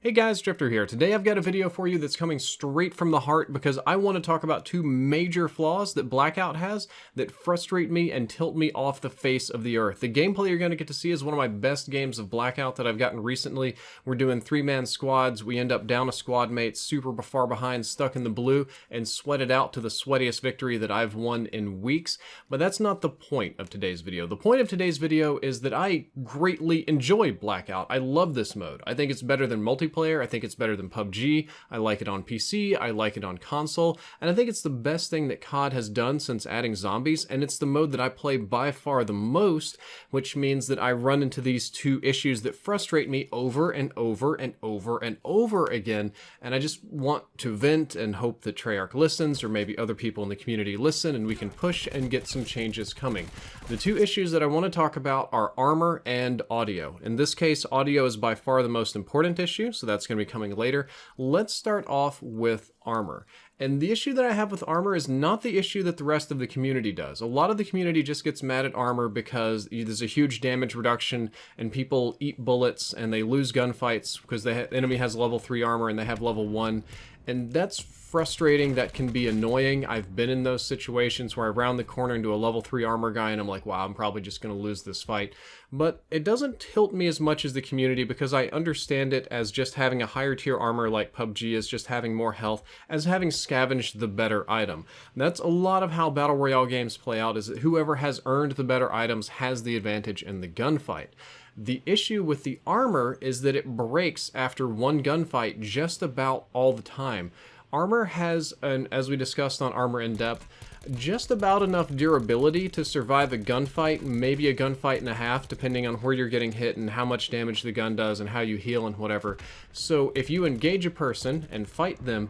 Hey guys, Drifter here. Today I've got a video for you that's coming straight from the heart because I want to talk about two major flaws that Blackout has that frustrate me and tilt me off the face of the earth. The gameplay you're going to get to see is one of my best games of Blackout that I've gotten recently. We're doing three-man squads. We end up down a squad mate, super far behind, stuck in the blue, and sweat it out to the sweatiest victory that I've won in weeks. But that's not the point of today's video. The point of today's video is that I greatly enjoy Blackout. I love this mode. I think it's better than multiplayer. I think it's better than PUBG. I like it on PC. I like it on console. And I think it's the best thing that COD has done since adding zombies. And it's the mode that I play by far the most, which means that I run into these two issues that frustrate me over and over and over and over again. And I just want to vent and hope that Treyarch listens, or maybe other people in the community listen, and we can push and get some changes coming. The two issues that I want to talk about are armor and audio. In this case, audio is by far the most important issue, so that's going to be coming later. Let's start off with armor. And the issue that I have with armor is not the issue that the rest of the community does. A lot of the community just gets mad at armor because there's a huge damage reduction and people eat bullets and they lose gunfights because the enemy has level 3 armor and they have level 1. And that's frustrating. That can be annoying. I've been in those situations where I round the corner into a level 3 armor guy and I'm like, wow, I'm probably just going to lose this fight. But it doesn't tilt me as much as the community because I understand it as just having a higher tier armor like PUBG is just having more health, as having scavenged the better item. That's a lot of how Battle Royale games play out, is that whoever has earned the better items has the advantage in the gunfight. The issue with the armor is that it breaks after one gunfight just about all the time. Armor has, as we discussed on Armor in Depth, just about enough durability to survive a gunfight, maybe a gunfight and a half, depending on where you're getting hit and how much damage the gun does and how you heal and whatever. So if you engage a person and fight them,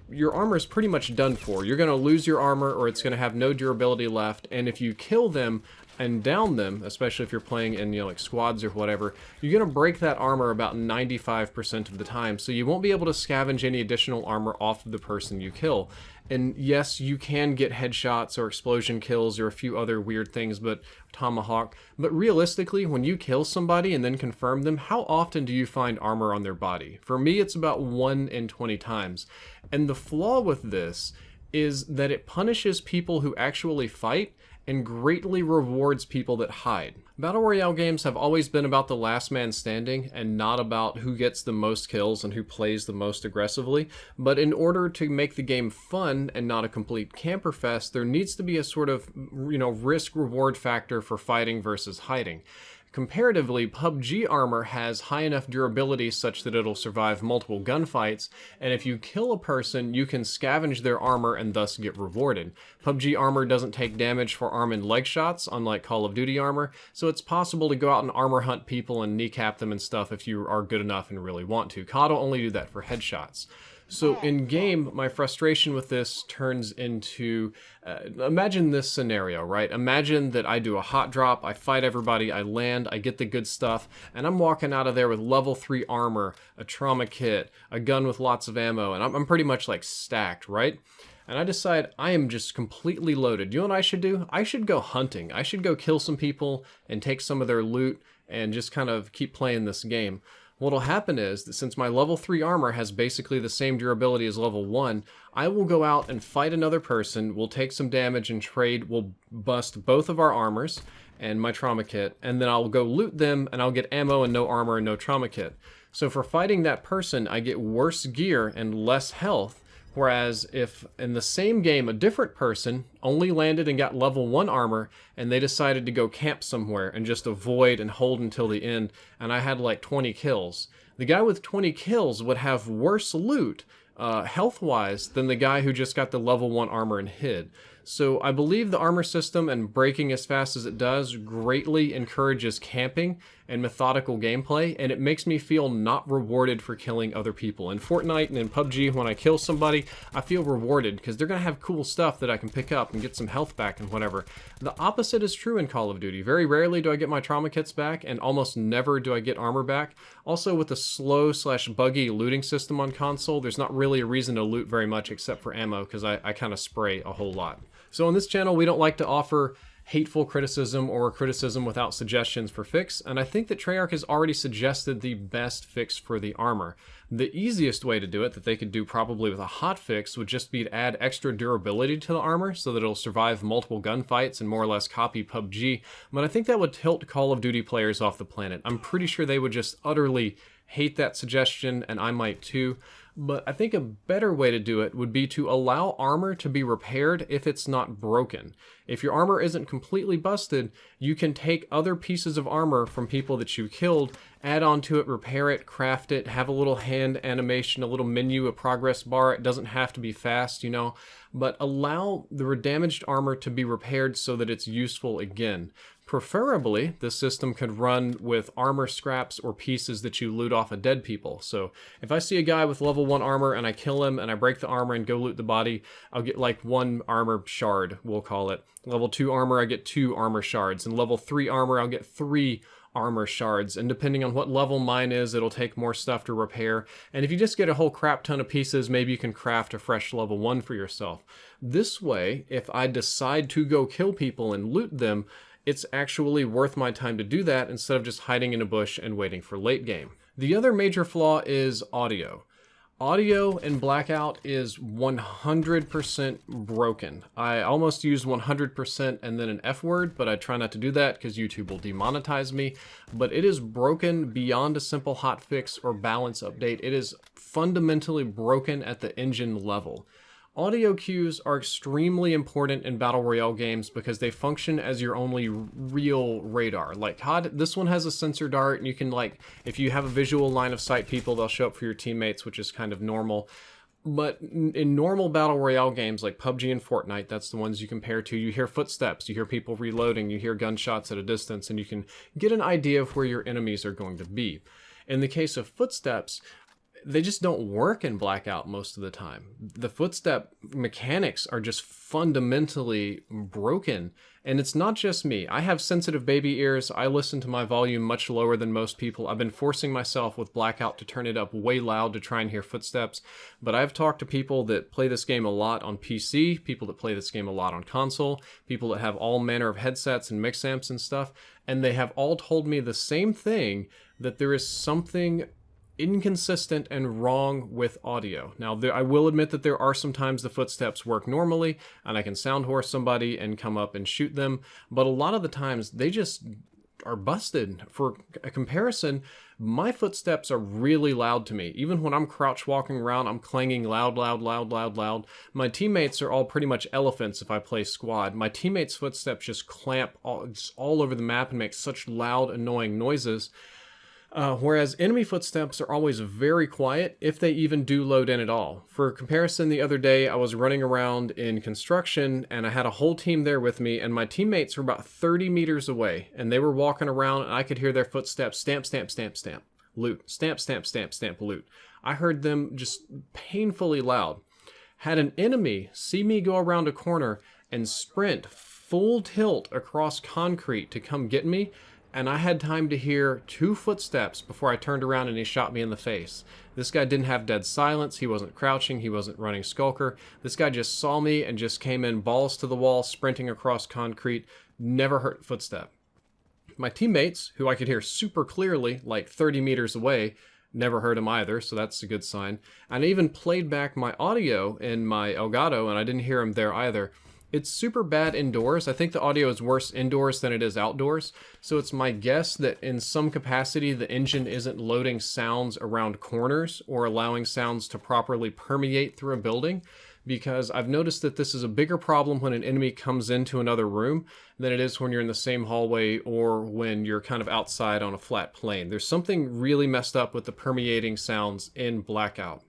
your armor is pretty much done for. You're going to lose your armor or it's going to have no durability left, and if you kill them and down them, especially if you're playing in like squads or whatever, you're going to break that armor about 95% of the time, so you won't be able to scavenge any additional armor off of the person you kill. And yes, you can get headshots or explosion kills or a few other weird things, but tomahawk. But realistically, when you kill somebody and then confirm them, how often do you find armor on their body? For me, it's about 1 in 20 times. And the flaw with this is that it punishes people who actually fight and greatly rewards people that hide. Battle Royale games have always been about the last man standing and not about who gets the most kills and who plays the most aggressively. But in order to make the game fun and not a complete camper fest, there needs to be a sort of, risk-reward factor for fighting versus hiding. Comparatively, PUBG armor has high enough durability such that it'll survive multiple gunfights, and if you kill a person, you can scavenge their armor and thus get rewarded. PUBG armor doesn't take damage for arm and leg shots, unlike Call of Duty armor, so it's possible to go out and armor hunt people and kneecap them and stuff if you are good enough and really want to. COD will only do that for headshots. So in game, my frustration with this turns into, imagine this scenario, right? Imagine that I do a hot drop, I fight everybody, I land, I get the good stuff, and I'm walking out of there with level 3 armor, a trauma kit, a gun with lots of ammo, and I'm pretty much like stacked, right? And I decide I am just completely loaded. You know what I should do? I should go hunting. I should go kill some people and take some of their loot and just kind of keep playing this game. What'll happen is that since my level 3 armor has basically the same durability as level 1, I will go out and fight another person, we'll take some damage and trade, we'll bust both of our armors and my trauma kit, and then I'll go loot them and I'll get ammo and no armor and no trauma kit. So for fighting that person, I get worse gear and less health. Whereas if in the same game a different person only landed and got level 1 armor and they decided to go camp somewhere and just avoid and hold until the end, and I had like 20 kills, the guy with 20 kills would have worse loot health-wise than the guy who just got the level 1 armor and hid. So I believe the armor system and breaking as fast as it does greatly encourages camping and methodical gameplay, and it makes me feel not rewarded for killing other people. In Fortnite and in PUBG, when I kill somebody, I feel rewarded because they're going to have cool stuff that I can pick up and get some health back and whatever. The opposite is true in Call of Duty. Very rarely do I get my trauma kits back, and almost never do I get armor back. Also, with the slow/buggy looting system on console, there's not really a reason to loot very much except for ammo because I kind of spray a whole lot. So on this channel, we don't like to offer hateful criticism or criticism without suggestions for fix, and I think that Treyarch has already suggested the best fix for the armor. The easiest way to do it, that they could do probably with a hot fix, would just be to add extra durability to the armor so that it'll survive multiple gunfights and more or less copy PUBG, but I think that would tilt Call of Duty players off the planet. I'm pretty sure they would just utterly hate that suggestion, and I might too. But I think a better way to do it would be to allow armor to be repaired if it's not broken. If your armor isn't completely busted, you can take other pieces of armor from people that you killed, add onto it, repair it, craft it, have a little hand animation, a little menu, a progress bar. It doesn't have to be fast, you know, but allow the damaged armor to be repaired so that it's useful again. Preferably, this system could run with armor scraps or pieces that you loot off of dead people. So if I see a guy with level 1 armor and I kill him and I break the armor and go loot the body, I'll get like 1 armor shard, we'll call it. Level 2 armor, I get 2 armor shards. And level 3 armor, I'll get 3 armor shards. And depending on what level mine is, it'll take more stuff to repair. And if you just get a whole crap ton of pieces, maybe you can craft a fresh level 1 for yourself. This way, if I decide to go kill people and loot them, it's actually worth my time to do that instead of just hiding in a bush and waiting for late game. The other major flaw is audio. Audio in Blackout is 100% broken. I almost used 100% and then an F word, but I try not to do that because YouTube will demonetize me. But it is broken beyond a simple hotfix or balance update. It is fundamentally broken at the engine level. Audio cues are extremely important in Battle Royale games because they function as your only real radar. Like COD, this one has a sensor dart, and you can, like, if you have a visual line of sight people, they'll show up for your teammates, which is kind of normal. But in normal Battle Royale games like PUBG and Fortnite, that's the ones you compare to, you hear footsteps, you hear people reloading, you hear gunshots at a distance, and you can get an idea of where your enemies are going to be. In the case of footsteps, they just don't work in Blackout most of the time. The footstep mechanics are just fundamentally broken. And it's not just me. I have sensitive baby ears. I listen to my volume much lower than most people. I've been forcing myself with Blackout to turn it up way loud to try and hear footsteps. But I've talked to people that play this game a lot on PC, people that play this game a lot on console, people that have all manner of headsets and mix amps and stuff. And they have all told me the same thing, that there is something inconsistent and wrong with audio. Now, I will admit that there are some times the footsteps work normally, and I can sound horse somebody and come up and shoot them, but a lot of the times they just are busted. For a comparison, my footsteps are really loud to me. Even when I'm crouch walking around, I'm clanging loud, loud, loud, loud, loud. My teammates are all pretty much elephants if I play squad. My teammates' footsteps just clamp all over the map and make such loud, annoying noises. Whereas enemy footsteps are always very quiet, if they even do load in at all. For comparison, the other day I was running around in construction and I had a whole team there with me, and my teammates were about 30 meters away, and they were walking around and I could hear their footsteps stamp, stamp, stamp, stamp, loot, stamp, stamp, stamp, stamp, loot. I heard them just painfully loud. Had an enemy see me go around a corner and sprint full tilt across concrete to come get me, and I had time to hear 2 footsteps before I turned around and he shot me in the face. This guy didn't have dead silence, he wasn't crouching, he wasn't running skulker. This guy just saw me and just came in balls to the wall, sprinting across concrete, never heard a footstep. My teammates, who I could hear super clearly, like 30 meters away, never heard him either, so that's a good sign. And I even played back my audio in my Elgato, and I didn't hear him there either. It's super bad indoors. I think the audio is worse indoors than it is outdoors. So it's my guess that in some capacity, the engine isn't loading sounds around corners or allowing sounds to properly permeate through a building, because I've noticed that this is a bigger problem when an enemy comes into another room than it is when you're in the same hallway or when you're kind of outside on a flat plane. There's something really messed up with the permeating sounds in Blackout.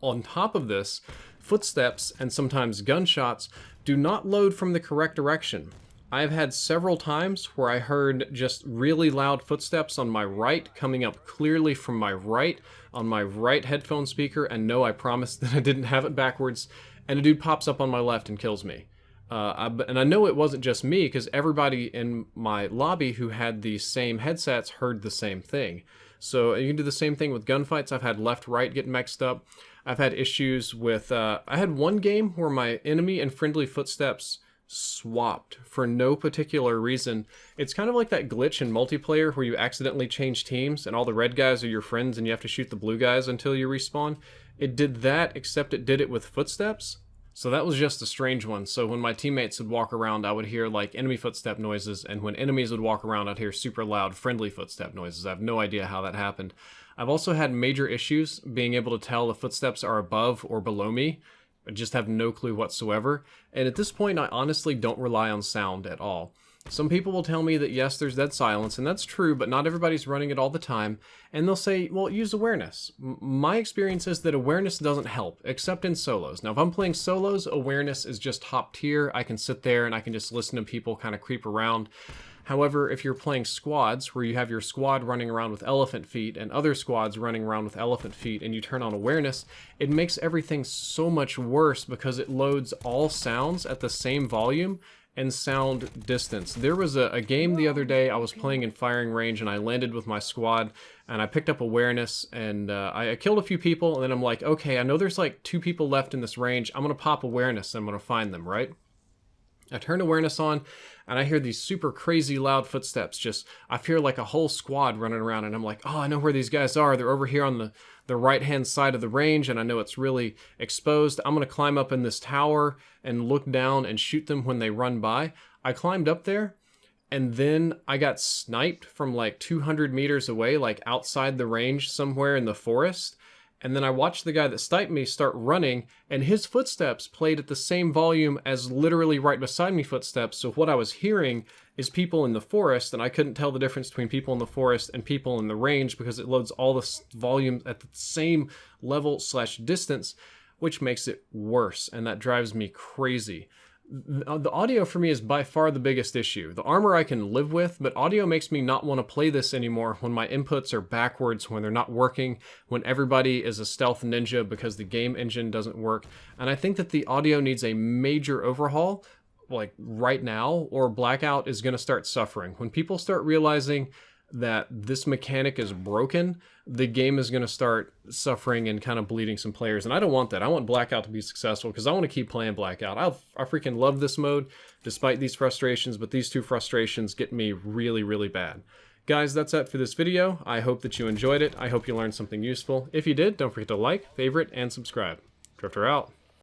On top of this, footsteps and sometimes gunshots do not load from the correct direction. I've had several times where I heard just really loud footsteps on my right, coming up clearly from my right, on my right headphone speaker, and no, I promise that I didn't have it backwards, and a dude pops up on my left and kills me. And I know it wasn't just me, because everybody in my lobby who had the same headsets heard the same thing. So you can do the same thing with gunfights. I've had left-right get mixed up. I've had issues with, I had one game where my enemy and friendly footsteps swapped for no particular reason. It's kind of like that glitch in multiplayer where you accidentally change teams and all the red guys are your friends and you have to shoot the blue guys until you respawn. It did that, except it did it with footsteps. So that was just a strange one. So when my teammates would walk around, I would hear like enemy footstep noises, and when enemies would walk around, I'd hear super loud friendly footstep noises. I have no idea how that happened. I've also had major issues being able to tell if footsteps are above or below me. I just have no clue whatsoever. And at this point, I honestly don't rely on sound at all. Some people will tell me that yes, there's dead silence, and that's true, but not everybody's running it all the time. And they'll say, well, use awareness. My experience is that awareness doesn't help, except in solos. Now, if I'm playing solos, awareness is just top tier. I can sit there and I can just listen to people kind of creep around. However, if you're playing squads, where you have your squad running around with elephant feet and other squads running around with elephant feet, and you turn on awareness, it makes everything so much worse because it loads all sounds at the same volume and sound distance. There was a game the other day I was playing in firing range, and I landed with my squad, and I picked up awareness, and I killed a few people, and then I'm like, okay, I know there's like 2 people left in this range. I'm gonna pop awareness, and I'm gonna find them, right? I turn awareness on, and I hear these super crazy loud footsteps. I hear like a whole squad running around, and I'm like, oh, I know where these guys are. They're over here on the right-hand side of the range, and I know it's really exposed. I'm going to climb up in this tower and look down and shoot them when they run by. I climbed up there, and then I got sniped from like 200 meters away, like outside the range somewhere in the forest. And then I watched the guy that sniped me start running, and his footsteps played at the same volume as literally right beside me footsteps. So what I was hearing is people in the forest, and I couldn't tell the difference between people in the forest and people in the range because it loads all the volume at the same level / distance, which makes it worse, and that drives me crazy. The audio for me is by far the biggest issue. The armor I can live with, but audio makes me not want to play this anymore when my inputs are backwards, when they're not working, when everybody is a stealth ninja because the game engine doesn't work. And I think that the audio needs a major overhaul, like right now, or Blackout is going to start suffering. When people start realizing that this mechanic is broken, the game is going to start suffering and kind of bleeding some players. And I don't want that. I want Blackout to be successful because I want to keep playing Blackout. I freaking love this mode despite these frustrations, but these 2 frustrations get me really, really bad. Guys, that's it for this video. I hope that you enjoyed it. I hope you learned something useful. If you did, don't forget to like, favorite, and subscribe. Drifter out.